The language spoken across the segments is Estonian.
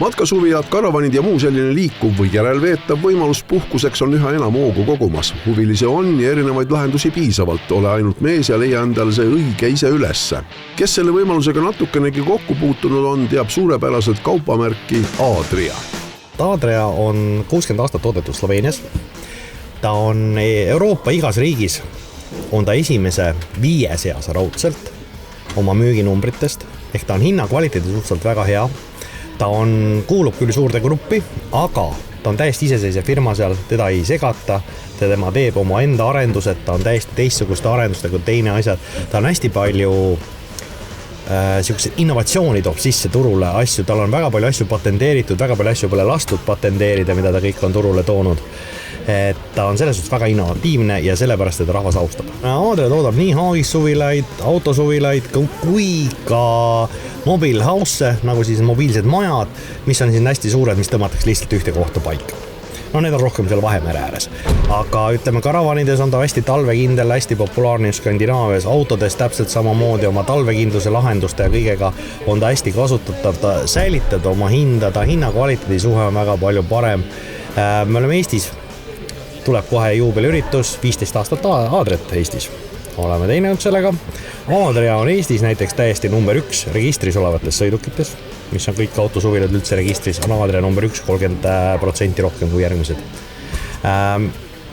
Matkasuvilad, karavanid ja muu selline liikuv või järelveetav võimalus puhkuseks on üha enam hoogu kogumas. Huvilisi on ja erinevaid lahendusi piisavalt, ole ainult mees ja leia endale see õige ise ülesse. Kes selle võimalusega natukenegi kokku puutunud on, teab suurepäraselt kaupamärki Adria. Adria on 60 aastat toodetud Sloveenias. Ta on Euroopa igas riigis, on ta esimese 5 seas raudselt oma müüginumbritest, ehk ta on hinna kvaliteedi suhteliselt väga hea. Ta kuulub küll suurde gruppi, aga ta on täiesti iseseisev firma seal, teda ei segata, tema teeb oma enda arendused, ta on täiesti teistsuguste arendustega kui teine asjad. Ta on hästi palju innovatsiooni toob sisse turule asju, tal on väga palju asju patenteeritud, väga palju asju pole lastud patenteerida, mida ta kõik on turule toonud. Et ta on selles suhtes väga innovatiivne ja sellepärast teda rahvas austab. Adria toodab nii haagissuvilaid, autosuvilaid kui ka mobile house, nagu siis mobiilsed majad, mis on siin hästi suured, mis tõmmatakse lihtsalt ühte kohta paika. No need on rohkem seal Vahemere ääres. Aga ütleme, karavanides on ta hästi talvekindel, hästi populaarne Skandinaavias, autodes täpselt samamoodi oma talvekindluse lahenduste ja kõigega on ta hästi kasutatav, ta säilitab oma hinda, ta hinna kvaliteedi suhe on väga palju parem. Me oleme Eestis, tuleb kohe juubeliüritus, 15 aastat Adriat Eestis. Oleme teinud sellega. Adria on Eestis näiteks täiesti number 1 registris olevates sõidukites, mis on kõik autosuvilad üldse registris, on Adria number 1, 30% rohkem kui järgmised.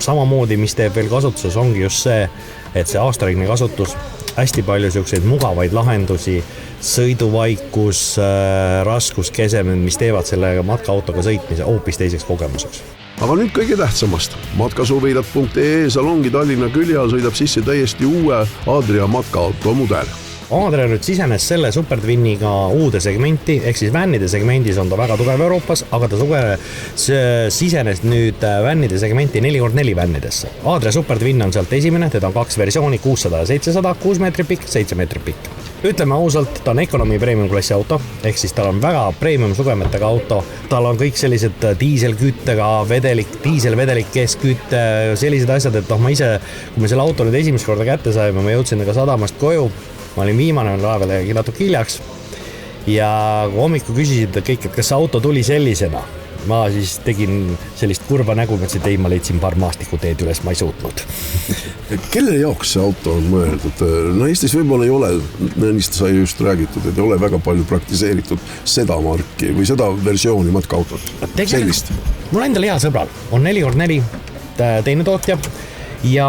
Samamoodi, mis teeb veel kasutuses, ongi just see, et see aastaringne kasutus, hästi palju selliseid mugavaid lahendusi, sõiduvaikus, raskuskesemed, mis teevad selle matkaautoga sõitmise hoopis teiseks kogemuseks. Aga nüüd kõige tähtsamast. Matkasuvilad.ee salongi Tallinna küljal sõidab sisse täiesti uue Adria matkaauto mudel. Adria nüüd sisenes selle Supertwiniga uude segmenti, ehk siis vännide segmendis on ta väga tugev Euroopas, aga ta sisenes nüüd vännide segmenti 4x4 vännidesse. Adria Supertwin on sealt esimene, teda on 2 versiooni, 600 ja 700, 6 meetrit pikk, 7 meetrit pikk. Ütleme ausalt, ta on economy premium klassi auto, ehk siis tal on väga premium sugemetega auto. Tal on kõik sellised diiselküttega, diiselvedelik keskkütte, sellised asjad, et ma ise, kui me selle auto nüüd esimest korda kätte saime, ma jõudsin sadamast koju, ma olin viimane laevale natuke hiljaks ja hommiku küsisid kõik, et kas see auto tuli sellisena. Ma siis tegin sellist kurva nägu, mõtlesin, et ei, ma leidsin paar maastikuteed üles, ma ei suutnud. Kelle jaoks see auto on mõeldud? No Eestis võib-olla ei ole, neist sai just räägitud, et ei ole väga palju praktiseeritud seda marki või seda versiooni matkaautot. Sellist. Mul endal hea sõbral on 4x4 teine tootja. Ja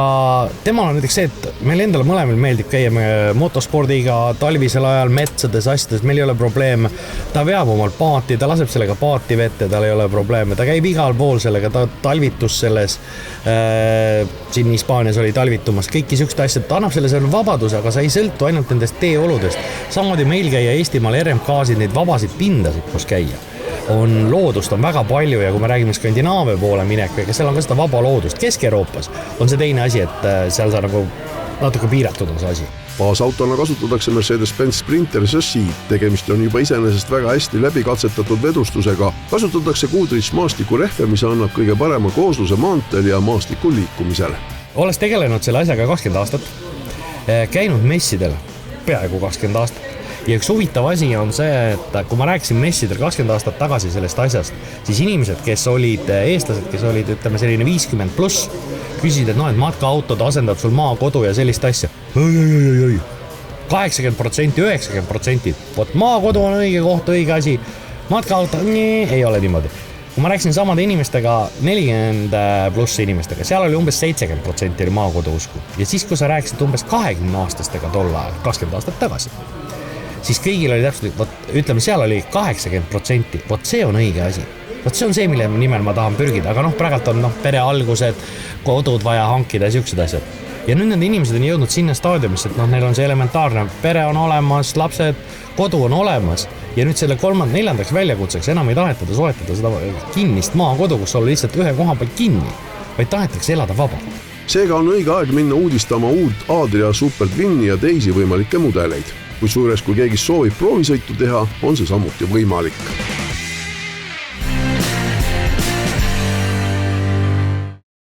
temal on näiteks see, et meil endale mõlemil meeldib käia motospordiga, talvisel ajal, metsades, asjades, meil ei ole probleeme. Ta veab omal paati, ta laseb sellega paati vette, tal ei ole probleeme. Ta käib igal pool sellega, ta talvitus selles, siin Hispaanias oli talvitumas, kõiki sükste asjad, ta annab selle vabaduse, aga sa ei sõltu ainult nendest teeoludest. Samamoodi meil käia Eestimaal RMK-sid, neid vabasid pindasid, kus käia. Loodust on väga palju ja kui me räägime Skandinaavia poole minekuga, seal on ka seda vaba loodust. Kesk-Euroopas on see teine asi, et seal sa nagu natuke piiratud on see asi. Baasautona kasutatakse Mercedes-Benz Sprinter Chassis. Tegemist on juba iseenesest väga hästi läbi katsetatud vedustusega. Kasutatakse Goodrich maastikurehve, mis annab kõige parema koosluse maanteel ja maastikul liikumisel. Olles tegelenud selle asjaga 20 aastat, käinud messidel peaaegu 20 aastat. Ja üks huvitav asi on see, et kui ma rääkisin messidel 20 aastat tagasi sellest asjast, siis inimesed, kes olid eestlased, kes olid, ütleme, selline 50 pluss, küsisid, et matkaautod asendavad sul maakodu ja sellist asja. 80%, 90%, vot maakodu on õige koht, õige asi, matkaauto, ei ole niimoodi. Kui ma rääkisin samade inimestega, 40 pluss inimestega, seal oli umbes 70% oli maakodu usku. Ja siis, kui sa rääkisid umbes 20 aastastega tol ajal, 20 aastat tagasi, siis kõigil oli täpselt, ütleme, seal oli 80%, vot see on õige asi. Vot see on see, mille nimel ma tahan pürgida, aga praegult on pere algused, kodud vaja hankida ja siuksed asjad. Ja nüüd need inimesed on jõudnud sinna staadiumisse, et neil on see elementaarne, pere on olemas, lapsed, kodu on olemas ja nüüd selle 3.4. väljakutseks enam ei tahetada soetada seda kinnist maakodu, kus olla lihtsalt ühe koha peal kinni, vaid tahetakse elada vabalt. Seega on õige aeg minna uudistama uut Adria Supertwini ja teisi võimalikke mudeleid. Kui suures, kui keegi soovib proovisõitu teha, on see samuti võimalik.